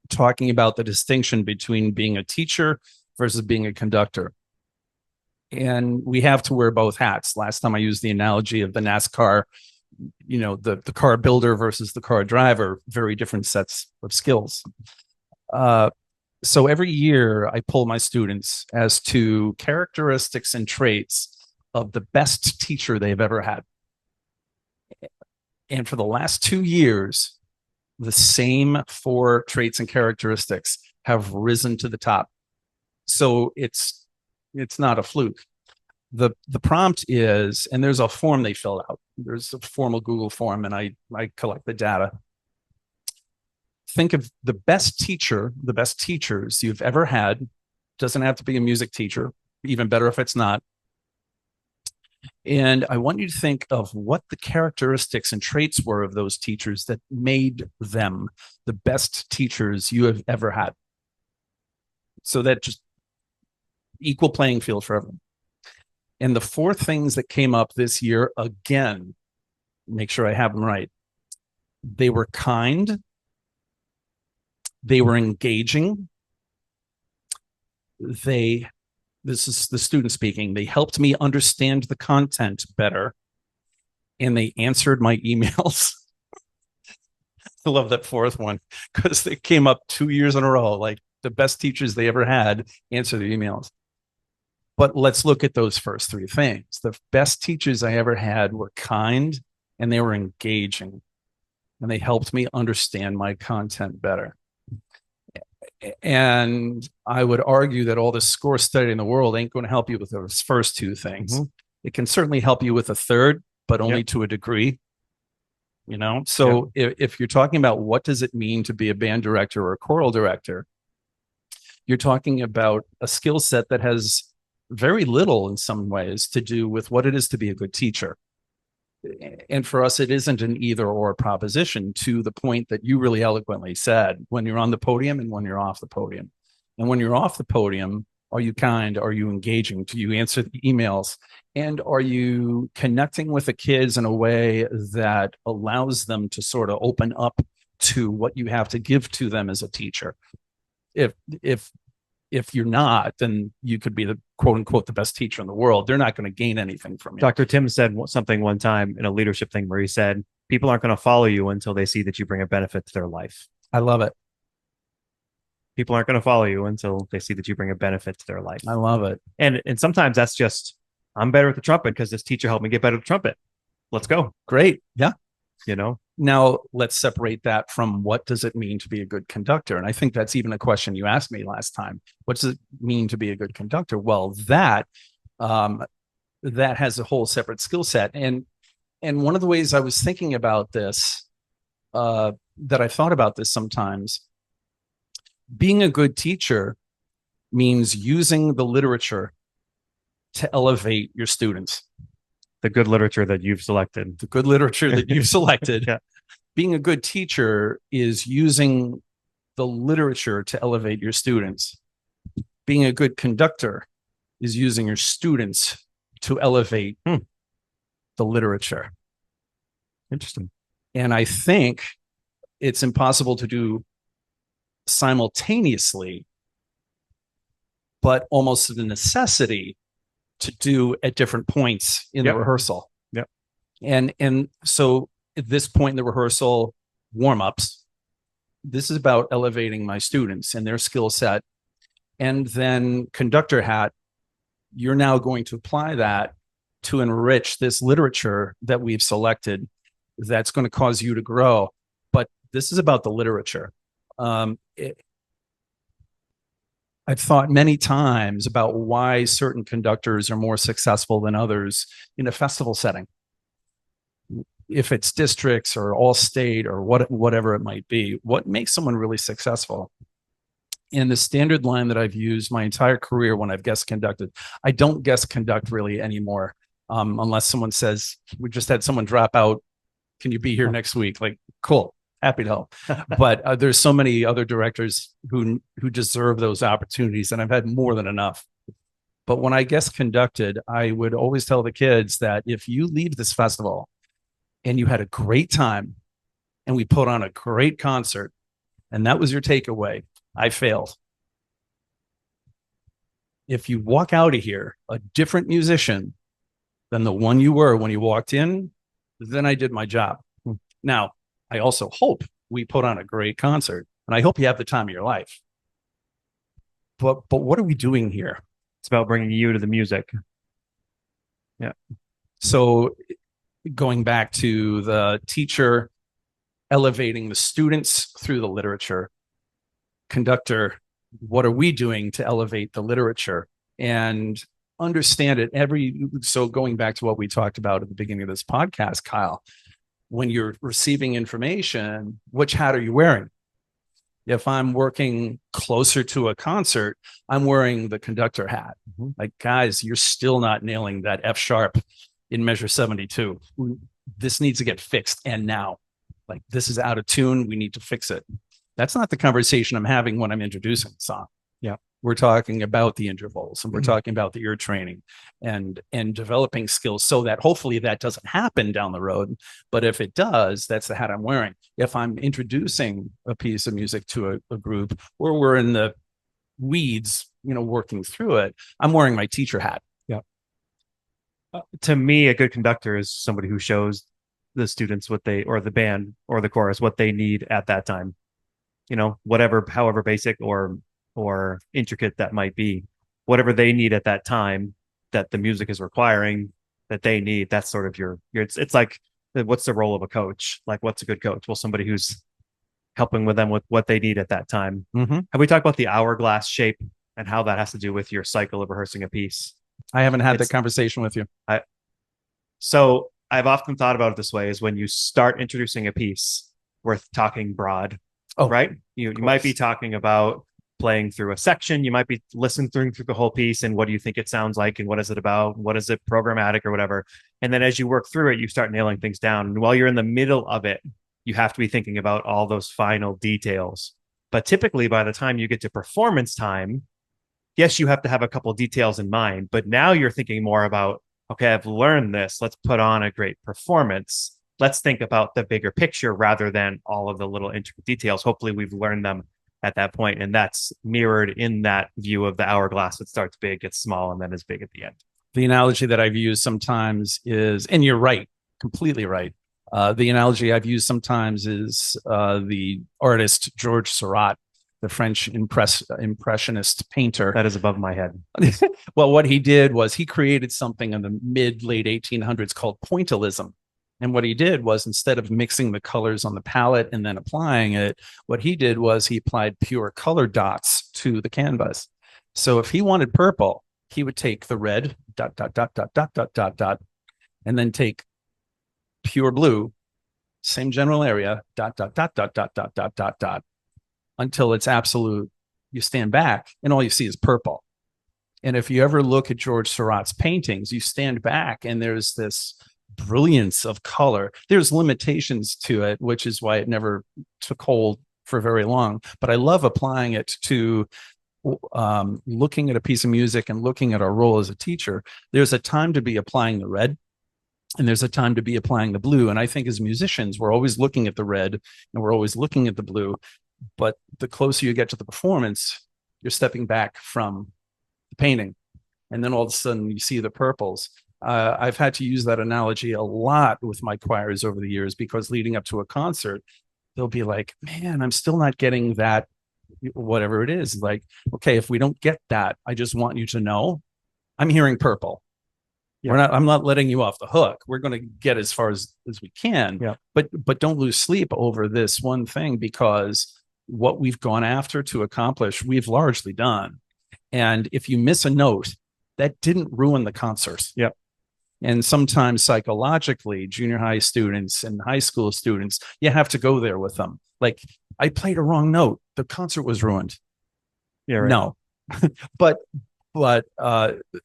talking about the distinction between being a teacher versus being a conductor. And we have to wear both hats. Last time I used the analogy of the NASCAR the car builder versus the car driver, very different sets of skills. So every year I poll my students as to characteristics and traits of the best teacher they've ever had. And for the last 2 years, the same 4 traits and characteristics have risen to the top. So it's not a fluke. The prompt is, and there's a form they fill out. There's a formal Google form, and I collect the data. Think of the best teacher, the best teachers you've ever had. Doesn't have to be a music teacher, even better if it's not. And I want you to think of what the characteristics and traits were of those teachers that made them the best teachers you have ever had. So that just equal playing field for everyone. And the 4 things that came up this year, again, make sure I have them right. They were kind. They were engaging. This is the student speaking. They helped me understand the content better, and they answered my emails. I love that 4th one because it came up 2 years in a row. Like the best teachers they ever had answer the emails. But let's look at those first 3 things. The best teachers I ever had were kind, and they were engaging, and they helped me understand my content better. And I would argue that all the score study in the world ain't going to help you with those first 2 things. Mm-hmm. It can certainly help you with a third, but only to a degree. So if you're talking about what does it mean to be a band director or a choral director, you're talking about a skill set that has very little in some ways to do with what it is to be a good teacher. And for us, it isn't an either or proposition, to the point that you really eloquently said, when you're on the podium and when you're off the podium. And when you're off the podium, are you kind? Are you engaging? Do you answer the emails? And are you connecting with the kids in a way that allows them to sort of open up to what you have to give to them as a teacher? If you're not, then you could be the quote unquote the best teacher in the world. They're not going to gain anything from you. Dr. Tim said something one time in a leadership thing where he said, people aren't going to follow you until they see that you bring a benefit to their life. I love it. People aren't going to follow you until they see that you bring a benefit to their life. I love it. And sometimes that's just, I'm better at the trumpet because this teacher helped me get better at the trumpet. Let's go. Great. Yeah. Now let's separate that from what does it mean to be a good conductor? And I think that's even a question you asked me last time. What does it mean to be a good conductor? Well, that has a whole separate skill set. And one of the ways I was thinking about this, that I thought about this sometimes, being a good teacher means using the literature to elevate your students. The good literature that you've selected. The good literature that you've selected. Yeah. Being a good teacher is using the literature to elevate your students. Being a good conductor is using your students to elevate the literature. Interesting. And I think it's impossible to do simultaneously, but almost a necessity to do at different points in the rehearsal. Yep. And so at this point in the rehearsal, warm-ups, this is about elevating my students and their skill set. And then conductor hat, you're now going to apply that to enrich this literature that we've selected that's going to cause you to grow. But this is about the literature. I've thought many times about why certain conductors are more successful than others in a festival setting. If it's districts or all state or whatever it might be, what makes someone really successful? And the standard line that I've used my entire career when I've guest conducted, I don't guest conduct really anymore, unless someone says, we just had someone drop out. Can you be here next week? Like, cool. Happy to help. But there's so many other directors who deserve those opportunities, and I've had more than enough. But when I guest conducted, I would always tell the kids that if you leave this festival and you had a great time and we put on a great concert and that was your takeaway, I failed. If you walk out of here a different musician than the one you were when you walked in, then I did my job. Hmm. Now, I also hope we put on a great concert, and I hope you have the time of your life. But what are we doing here? It's about bringing you to the music. Yeah. So going back to the teacher elevating the students through the literature, conductor, what are we doing to elevate the literature and understand it so going back to what we talked about at the beginning of this podcast, Kyle, when you're receiving information, which hat are you wearing? If I'm working closer to a concert, I'm wearing the conductor hat. Mm-hmm. Like, guys, you're still not nailing that F sharp in measure 72. This needs to get fixed. And now, like, this is out of tune. We need to fix it. That's not the conversation I'm having when I'm introducing the song. Yeah. We're talking about the intervals, and we're talking about the ear training and developing skills so that hopefully that doesn't happen down the road. But if it does, that's the hat I'm wearing. If I'm introducing a piece of music to a group, or we're in the weeds, working through it, I'm wearing my teacher hat. Yeah. To me, a good conductor is somebody who shows the students or the band or the chorus what they need at that time. Whatever, however basic or intricate that might be, whatever they need at that time that the music is requiring, that they need, that's sort of your it's like, what's the role of a coach? Like, what's a good coach? Well, somebody who's helping with them with what they need at that time. Mm-hmm. Have we talked about the hourglass shape and how that has to do with your cycle of rehearsing a piece? I haven't had that conversation with you. So I've often thought about it this way: is when you start introducing a piece, we're talking broad, right? You might be talking about playing through a section. You might be listening through the whole piece, and what do you think it sounds like, and what is it about? What is it, programmatic or whatever? And then as you work through it, you start nailing things down. And while you're in the middle of it, you have to be thinking about all those final details. But typically, by the time you get to performance time, yes, you have to have a couple of details in mind. But now you're thinking more about, okay, I've learned this. Let's put on a great performance. Let's think about the bigger picture rather than all of the little intricate details. Hopefully, we've learned them at that point, and that's mirrored in that view of the hourglass. It starts big, gets small, and then is big at the end. The analogy that I've used sometimes is, and you're right, completely right. The analogy I've used sometimes is the artist Georges Seurat, the French impressionist painter. That is above my head. Well, what he did was he created something in the late 1800s called pointillism. And what he did was, instead of mixing the colors on the palette and then applying it, what he did was he applied pure color dots to the canvas. So if he wanted purple, he would take the red, ... and then take pure blue, same general area, ... until it's absolute. You stand back and all you see is purple. And if you ever look at Georges Seurat's paintings, you stand back and there's this brilliance of color. There's limitations to it, which is why it never took hold for very long. But I love applying it to looking at a piece of music and looking at our role as a teacher. There's a time to be applying the red, and there's a time to be applying the blue. And I think as musicians, we're always looking at the red and we're always looking at the blue. But the closer you get to the performance, you're stepping back from the painting. And then all of a sudden you see the purples. I've had to use that analogy a lot with my choirs over the years, because leading up to a concert, they'll be like, man, I'm still not getting that, whatever it is. Like, okay, if we don't get that, I just want you to know I'm hearing purple. Yeah. I'm not letting you off the hook. We're going to get as far as we can. Yeah. But don't lose sleep over this one thing, because what we've gone after to accomplish, we've largely done. And if you miss a note, that didn't ruin the concert. Yep. And sometimes psychologically, junior high students and high school students, you have to go there with them. Like, I played a wrong note, the concert was ruined. Yeah, right. No. but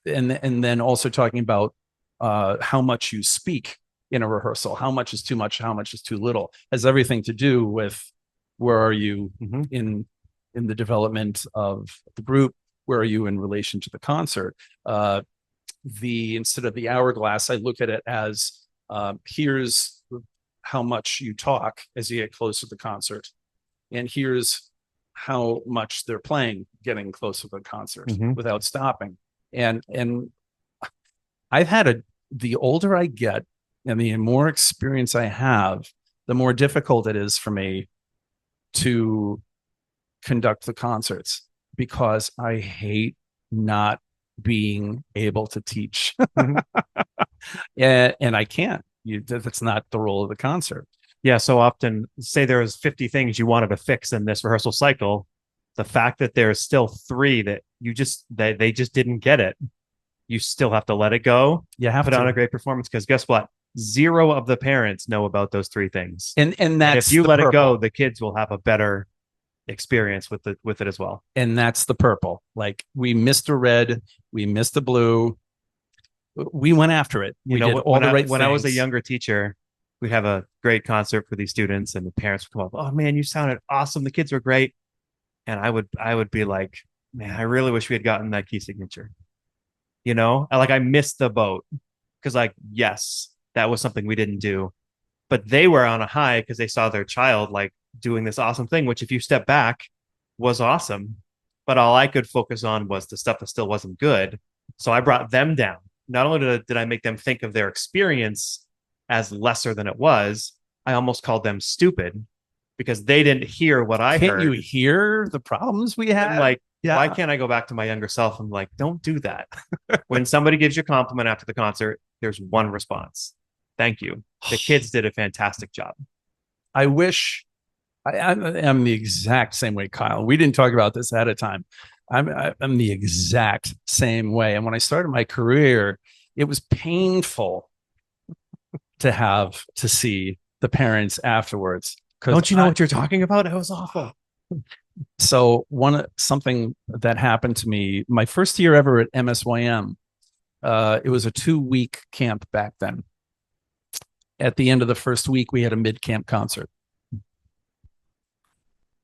and then also talking about how much you speak in a rehearsal, how much is too much, how much is too little, has everything to do with where are you in the development of the group, where are you in relation to the concert. Instead of the hourglass, I look at it as here's how much you talk as you get close to the concert, and here's how much they're playing getting close to the concert without stopping. And I've had the older I get, And the more experience I have, the more difficult it is for me to conduct the concerts because I hate not being able to teach. And I can't. That's not the role of the concert. Yeah, so often, say there was 50 things you wanted to fix in this rehearsal cycle, the fact that there's still three that they just didn't get it, you still have to let it go, You have put on to. a great performance, because guess what? Zero of the parents know about those three things. And And if that's you the let it go, purple. the kids will have a better experience with it as well. And that's the purple. Like we missed a red, we missed a blue. We went after it. You We know, did all the right when I was a things. younger teacher, we'd have a great concert for these students, and the parents would come up, "Oh man, you sounded awesome. The kids were great." And I would be like, "Man, I really wish we had gotten that key signature." You know, like I missed the boat because, like, yes, that was something we didn't do, but they were on a high because they saw their child like doing this awesome thing, which if you step back was awesome. But all I could focus on was the stuff that still wasn't good. So I brought them down. Not only did I make them think of their experience as lesser than it was, I almost called them stupid because they didn't hear what I Can't you heard. hear the problems we And had? like, Yeah. why can't I go back to my younger self and like, don't do that? When somebody gives you a compliment after the concert, there's one response. Thank you. The kids did a fantastic job. I wish I'm the exact same way, Kyle. We didn't talk about this ahead of time. I'm the exact same way. And when I started my career, it was painful to have to see the parents afterwards. Don't you know what you're talking about? It was awful. So something that happened to me my first year ever at MSYM. It was a 2-week camp back then. At the end of the first week, we had a mid-camp concert.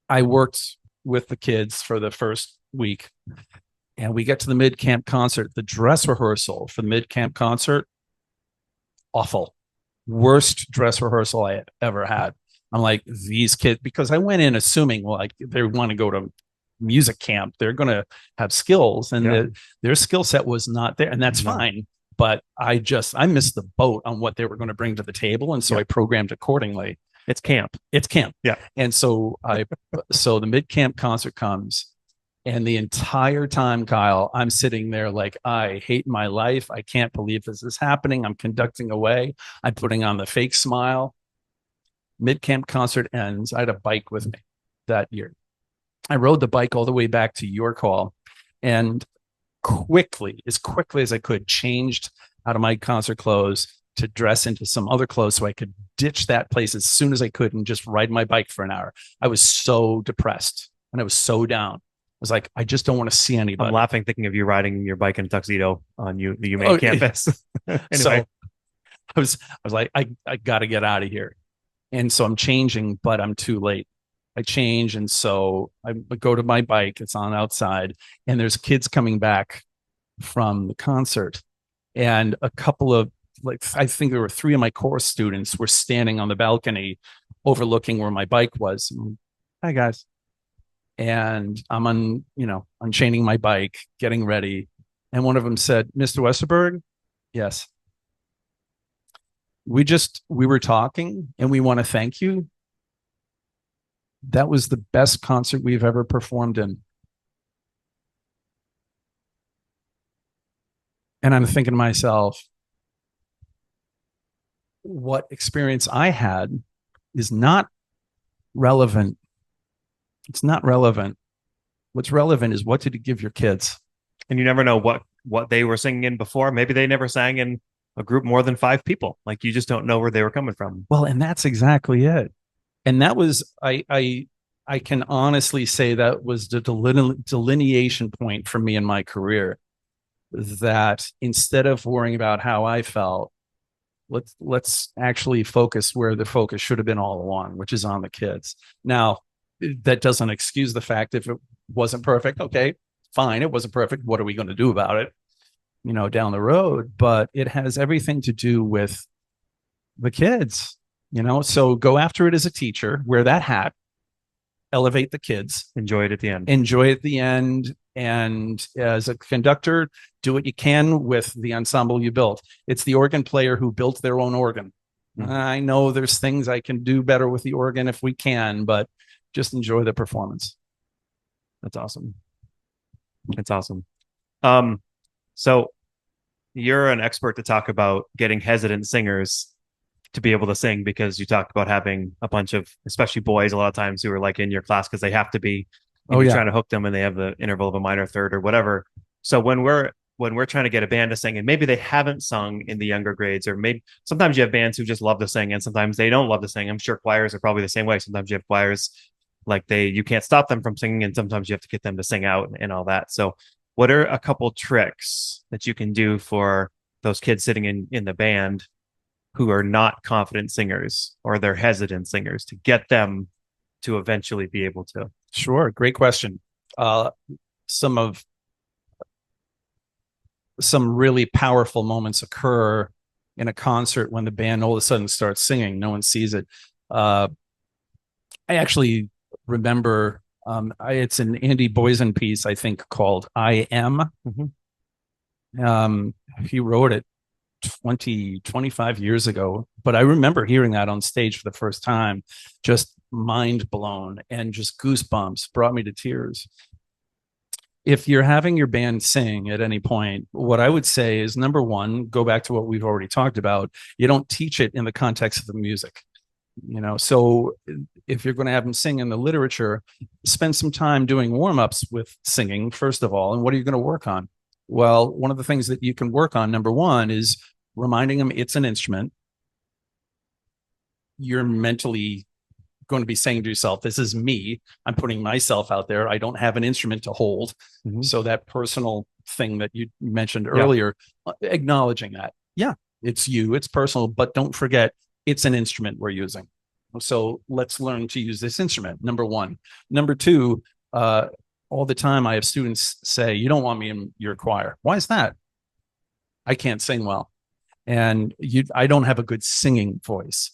I worked with the kids for the first week, and we get to the mid-camp concert. The dress rehearsal for the mid-camp concert, awful. Worst dress rehearsal I ever had. I'm like, these kids, because I went in assuming, well, like they want to go to music camp, they're going to have skills, and their skill set was not there, and that's fine. But I missed the boat on what they were going to bring to the table, and so I programmed accordingly. It's camp. Yeah. And so so the mid-camp concert comes, and the entire time, Kyle, I'm sitting there like, I hate my life. I can't believe this is happening. I'm conducting away. I'm putting on the fake smile. Mid-camp concert ends. I had a bike with me that year. I rode the bike all the way back to York Hall, and as quickly as I could, changed out of my concert clothes to dress into some other clothes so I could ditch that place as soon as I could and just ride my bike for an hour. I was so depressed and I was so down. I was like, I just don't want to see anybody. I'm laughing thinking of you riding your bike in a tuxedo on the UMaine campus. Anyway. So I was like, I got to get out of here. And so I'm changing, but I'm too late. I change, and so I go to my bike. It's on outside, and there's kids coming back from the concert, and a couple of I think there were 3 of my course students were standing on the balcony, overlooking where my bike was. Hi guys, and I'm unchaining my bike, getting ready, and one of them said, "Mr. Westerberg, yes, we were talking, and we want to thank you. That was the best concert we've ever performed in." And I'm thinking to myself, what experience I had is not relevant. It's not relevant. What's relevant is, what did you give your kids? And you never know what they were singing in before. Maybe they never sang in a group more than 5 people. Like, you just don't know where they were coming from. Well, and that's exactly it. And that was, I can honestly say that was the delineation point for me in my career, that instead of worrying about how I felt, let's actually focus where the focus should have been all along, which is on the kids. Now, that doesn't excuse the fact if it wasn't perfect. Okay, fine, it wasn't perfect. What are we going to do about it, down the road? But it has everything to do with the kids, so go after it as a teacher, wear that hat, elevate the kids, Enjoy it at the end. And as a conductor, do what you can with the ensemble you built. It's the organ player who built their own organ. Mm-hmm. I know there's things I can do better with the organ if we can, but just enjoy the performance. That's awesome. That's awesome. So you're an expert to talk about getting hesitant singers to be able to sing, because you talked about having a bunch of, especially boys, a lot of times, who are like in your class because they have to be, and you're trying to hook them and they have the interval of a minor third or whatever. So when we're trying to get a band to sing, and maybe they haven't sung in the younger grades, or maybe sometimes you have bands who just love to sing and sometimes they don't love to sing. I'm sure choirs are probably the same way. Sometimes you have choirs like you can't stop them from singing, and sometimes you have to get them to sing out and all that. So what are a couple tricks that you can do for those kids sitting in the band who are not confident singers, or they're hesitant singers, to get them to eventually be able to? Sure. Great question. Some really powerful moments occur in a concert when the band all of a sudden starts singing. No one sees it. I actually remember it's an Andy Boysen piece, I think, called I Am. Mm-hmm. He wrote it 25 years ago, but I remember hearing that on stage for the first time, just mind blown, and just goosebumps, brought me to tears. If you're having your band sing at any point, what I would say is, number one, go back to what we've already talked about. You don't teach it in the context of the music. So if you're going to have them sing in the literature, spend some time doing warm-ups with singing, first of all. And what are you going to work on? Well, one of the things that you can work on, number one, is reminding them it's an instrument. You're mentally going to be saying to yourself, this is me. I'm putting myself out there. I don't have an instrument to hold. Mm-hmm. So that personal thing that you mentioned earlier, acknowledging that, it's you, it's personal, but don't forget, it's an instrument we're using. So let's learn to use this instrument, number one. Number two, all the time I have students say, you don't want me in your choir. Why is that? I can't sing well. And I don't have a good singing voice.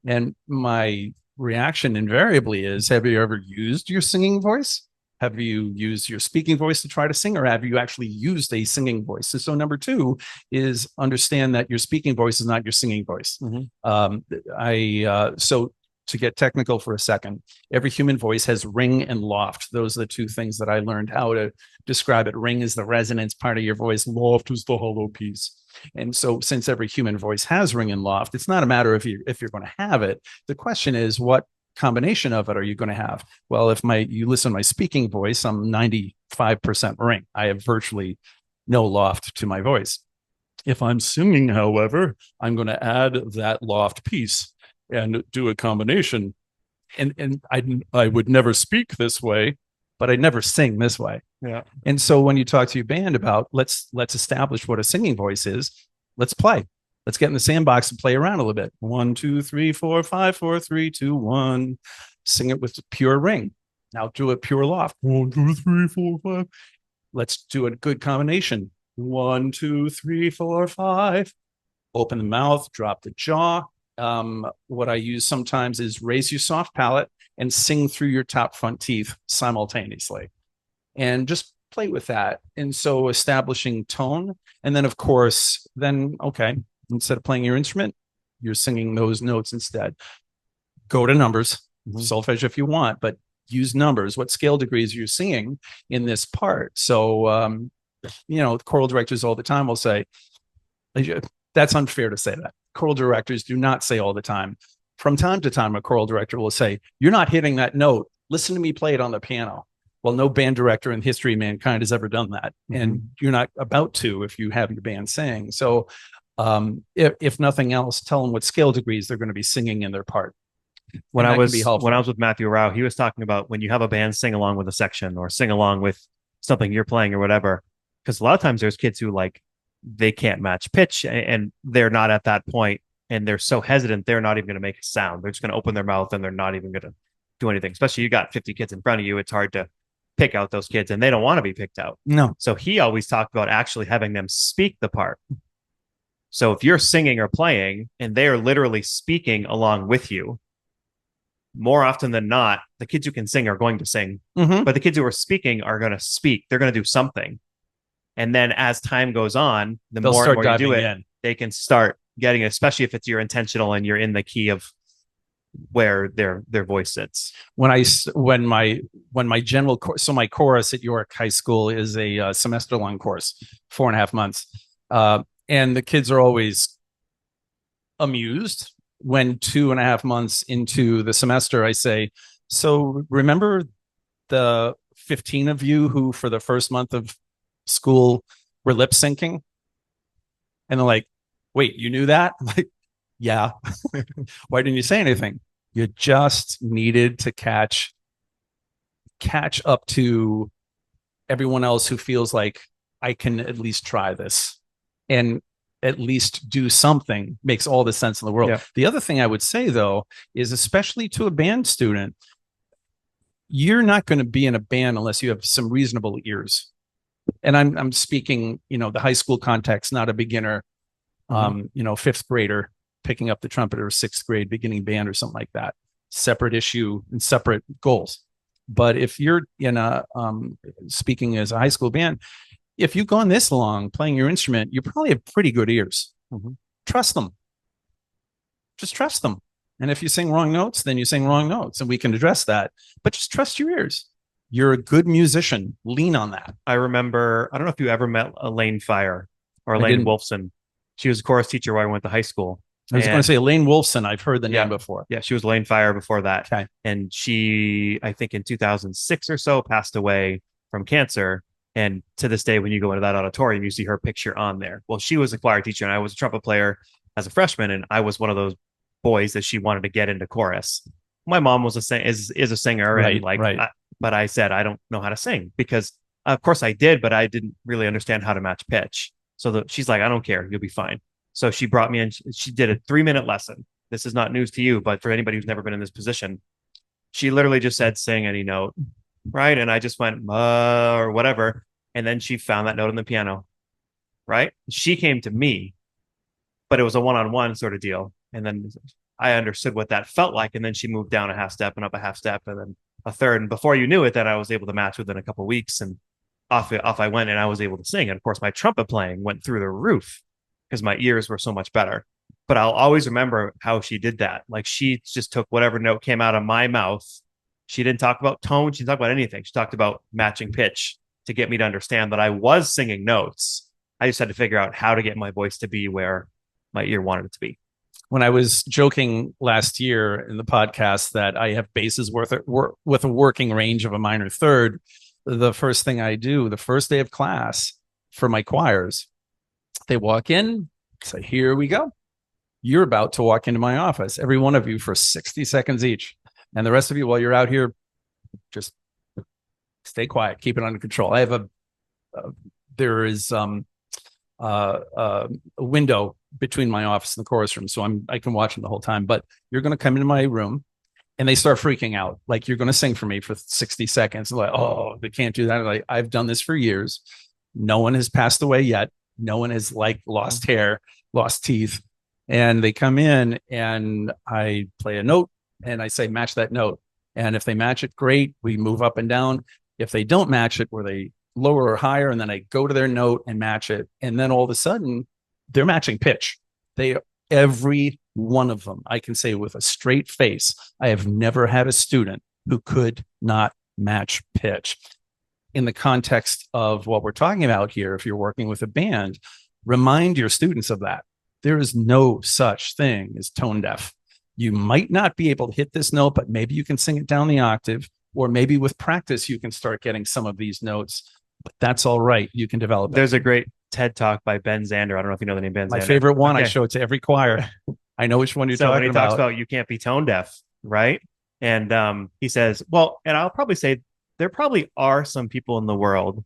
And my reaction invariably is, have you ever used your singing voice? Have you used your speaking voice to try to sing, or have you actually used a singing voice? So number two is understand that your speaking voice is not your singing voice. Mm-hmm. So to get technical for a second, every human voice has ring and loft. Those are the two things that I learned how to describe it. Ring is the resonance part of your voice. Loft is the hollow piece. And so since every human voice has ring and loft, it's not a matter of if you're going to have it. The question is, what combination of it are you going to have? Well, if you listen to my speaking voice, I'm 95% ring. I have virtually no loft to my voice. If I'm singing, however, I'm going to add that loft piece and do a combination. And I would never speak this way, but I'd never sing this way. Yeah. And so when you talk to your band about let's establish what a singing voice is, let's play. Let's get in the sandbox and play around a little bit. 1, 2, 3, 4, 5, 4, 3, 2, 1. Sing it with pure ring. Now do a pure loft. 1, 2, 3, 4, 5. Let's do a good combination. 1, 2, 3, 4, 5. Open the mouth, drop the jaw. What I use sometimes is raise your soft palate and sing through your top front teeth simultaneously. And just play with that. And so establishing tone. And then, of course, instead of playing your instrument, you're singing those notes instead. Go to numbers, solfege if you want, but use numbers. What scale degrees are you singing in this part? So, choral directors all the time will say, that's unfair to say that. Choral directors do not say all the time. From time to time, a choral director will say, you're not hitting that note. Listen to me play it on the piano. Well, no band director in history of mankind has ever done that. Mm-hmm. And you're not about to if you have your band sing. So if nothing else, tell them what scale degrees they're going to be singing in their part. When I was with Matthew Rao, he was talking about when you have a band sing along with a section or sing along with something you're playing or whatever, because a lot of times there's kids who they can't match pitch and they're not at that point and they're so hesitant, they're not even going to make a sound. They're just going to open their mouth and they're not even going to do anything. Especially you got 50 kids in front of you. It's hard to pick out those kids and they don't want to be picked out. No. So he always talked about actually having them speak the part. So if you're singing or playing and they're literally speaking along with you, more often than not, the kids who can sing are going to sing, Mm-hmm. but the kids who are speaking are going to speak. They're going to do something. And then as time goes on, the They'll more and start more you do diving it, in. they can start getting it, especially if it's you're intentional and you're in the key of where their voice sits. When my general course, so my chorus at York High School is a semester long course, 4.5 months, and the kids are always amused when 2.5 months into the semester I say, so remember the 15 of you who for the first month of school were lip syncing? And they're like, wait, you knew that? I'm like, yeah. Why didn't you say anything? You just needed to catch up to everyone else who feels like I can at least try this and at least do something. Makes all the sense in the world. Yeah. The other thing I would say though is, especially to a band student, you're not going to be in a band unless you have some reasonable ears. And I'm speaking, the high school context, not a beginner, fifth grader picking up the trumpet, or sixth grade beginning band or something like that. Separate issue and separate goals. But if you're in a speaking as a high school band, if you've gone this long playing your instrument, you probably have pretty good ears. Mm-hmm. Trust them. Just trust them. And if you sing wrong notes, then you sing wrong notes, and we can address that. But just trust your ears. You're a good musician. Lean on that. I remember, I don't know if you ever met Elaine Fire or Elaine Wolfson. She was a chorus teacher while I went to high school. I was going to say Elaine Wolfson. I've heard the name before. Yeah, she was Elaine Fire before that. Okay. And she, I think in 2006 or so, passed away from cancer. And to this day, when you go into that auditorium, you see her picture on there. Well, she was a choir teacher, and I was a trumpet player as a freshman, and I was one of those boys that she wanted to get into chorus. My mom was is a singer, right, and like, right. But I said I don't know how to sing, because of course I did, but I didn't really understand how to match pitch. So she's like, I don't care, you'll be fine. So she brought me in. She did a 3-minute lesson. This is not news to you, but for anybody who's never been in this position, she literally just said, sing any note, right? And I just went, or whatever. And then she found that note on the piano, right? She came to me, but it was a one-on-one sort of deal. And then I understood what that felt like. And then she moved down a half step and up a half step and then a third. And before you knew it, then I was able to match within a couple of weeks. And off I went, and I was able to sing. And of course, my trumpet playing went through the roof because my ears were so much better. But I'll always remember how she did that. Like, she just took whatever note came out of my mouth. She didn't talk about tone. She didn't talk about anything. She talked about matching pitch to get me to understand that I was singing notes. I just had to figure out how to get my voice to be where my ear wanted it to be. When I was joking last year in the podcast that I have basses with a working range of a minor third, the first thing I do the first day of class for my choirs, they walk in, say, here we go. You're about to walk into my office, every one of you, for 60 seconds each. And the rest of you, while you're out here, just stay quiet, keep it under control. I have there is a window between my office and the chorus room, so I can watch them the whole time. But you're going to come into my room, and they start freaking out. Like, you're going to sing for me for 60 seconds. Like, oh, they can't do that. Like, I've done this for years. No one has passed away yet. No one has lost hair, lost teeth. And they come in, and I play a note, and I say, match that note. And if they match it, great. We move up and down. If they don't match it, where they lower or higher, and then I go to their note and match it. And then all of a sudden, they're matching pitch. Every one of them, I can say with a straight face, I have never had a student who could not match pitch. In the context of what we're talking about here, if you're working with a band, remind your students of that. There is no such thing as tone deaf. You might not be able to hit this note, but maybe you can sing it down the octave, or maybe with practice, you can start getting some of these notes. But that's all right. You can develop it. There's a great TED Talk by Ben Zander. I don't know if you know the name Ben Zander. My favorite one. Okay. I show it to every choir. I know which one you're talking about. Talks about you can't be tone deaf, right? And he says, well, and I'll probably say there probably are some people in the world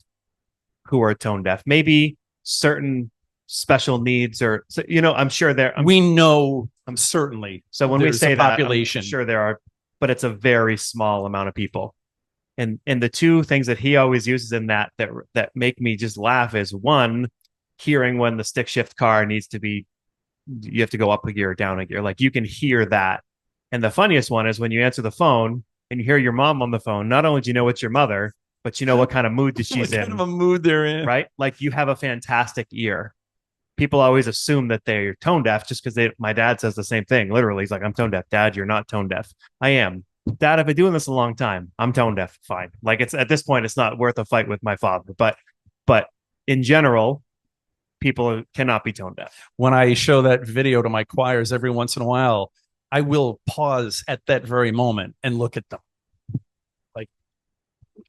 who are tone deaf. Maybe certain special needs, or I'm sure there. We know, certainly. So when we say that, population, I'm sure there are, but it's a very small amount of people. And the two things that he always uses in that make me just laugh is, one, hearing when the stick shift car needs to be, you have to go up a gear, down a gear. Like, you can hear that And the funniest one is when you answer the phone and you hear your mom on the phone. Not only do you know it's your mother, but you know what kind of mood that she's What kind in, of a mood they're in. right? Like you have a fantastic ear. People always assume that they're tone deaf just because my dad says the same thing. Literally, he's like, I'm tone deaf. Dad, you're not tone deaf. I am. Dad, I've been doing this a long time. I'm tone deaf. Fine. Like it's at this point, it's not worth a fight with my father. But in general, people cannot be tone deaf. When I show that video to my choirs every once in a while, I will pause at that very moment and look at them. Like,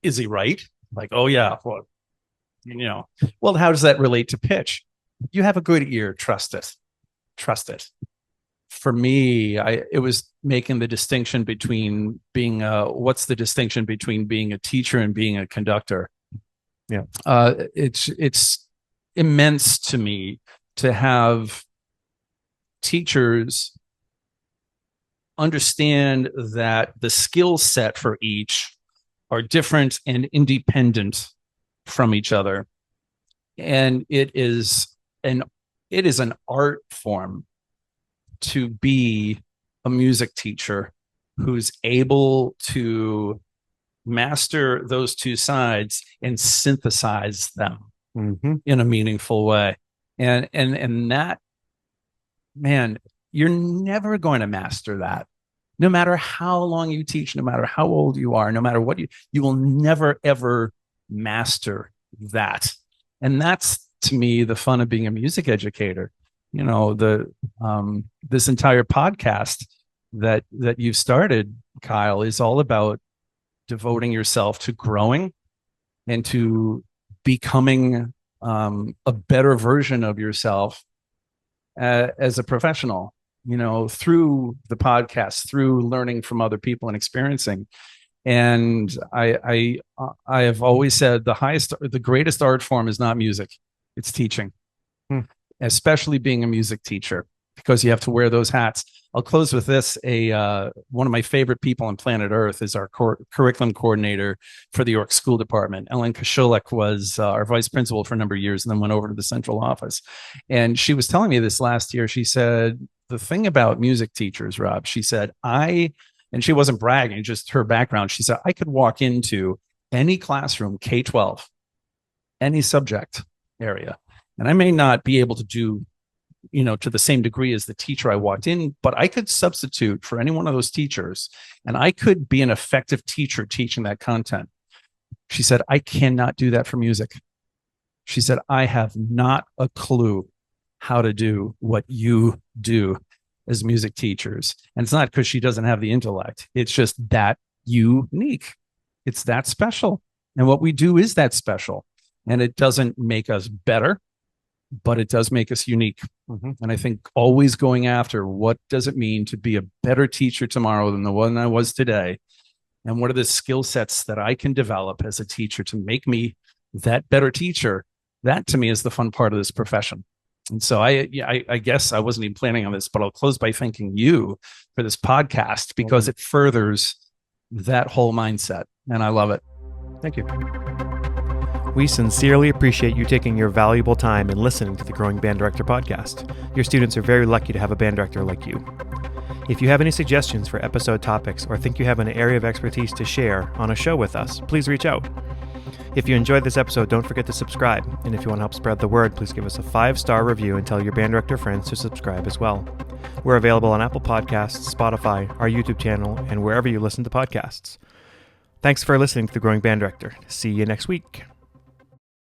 is he right? Like, oh yeah, well, well, how does that relate to pitch? You have a good ear, trust it. Trust it. For me, it was making the distinction between being what's the distinction between being a teacher and being a conductor? Yeah. It's immense to me to have teachers understand that the skill set for each are different and independent from each other. And it is an art form to be a music teacher who's able to master those two sides and synthesize them in a meaningful way. And that, man, you're never going to master that. No matter how long you teach, no matter how old you are, no matter what you will never ever master that. And that's, to me, the fun of being a music educator. This entire podcast that you've started, Kyle, is all about devoting yourself to growing and to becoming a better version of yourself as a professional, through the podcast, through learning from other people and experiencing. And I have always said the greatest art form is not music, it's teaching, especially being a music teacher, because you have to wear those hats. I'll close with this. One of my favorite people on planet Earth is our curriculum coordinator for the York School Department. Ellen Kosholek was our vice principal for a number of years and then went over to the central office. And she was telling me this last year. She said, the thing about music teachers, Rob, she said, and she wasn't bragging, just her background. She said, I could walk into any classroom, K-12, any subject area, and I may not be able to do, to the same degree as the teacher I walked in, but I could substitute for any one of those teachers, and I could be an effective teacher teaching that content. She said, I cannot do that for music. She said, I have not a clue how to do what you do as music teachers. And it's not because she doesn't have the intellect. It's just that unique. It's that special. And what we do is that special. And it doesn't make us better, but it does make us unique. And I think always going after, what does it mean to be a better teacher tomorrow than the one I was today? And what are the skill sets that I can develop as a teacher to make me that better teacher? That, to me, is the fun part of this profession. And so I guess I wasn't even planning on this, but I'll close by thanking you for this podcast, because it furthers that whole mindset. And I love it. Thank you. We sincerely appreciate you taking your valuable time and listening to the Growing Band Director podcast. Your students are very lucky to have a band director like you. If you have any suggestions for episode topics or think you have an area of expertise to share on a show with us, please reach out. If you enjoyed this episode, don't forget to subscribe. And if you want to help spread the word, please give us a 5-star review and tell your band director friends to subscribe as well. We're available on Apple Podcasts, Spotify, our YouTube channel, and wherever you listen to podcasts. Thanks for listening to The Growing Band Director. See you next week.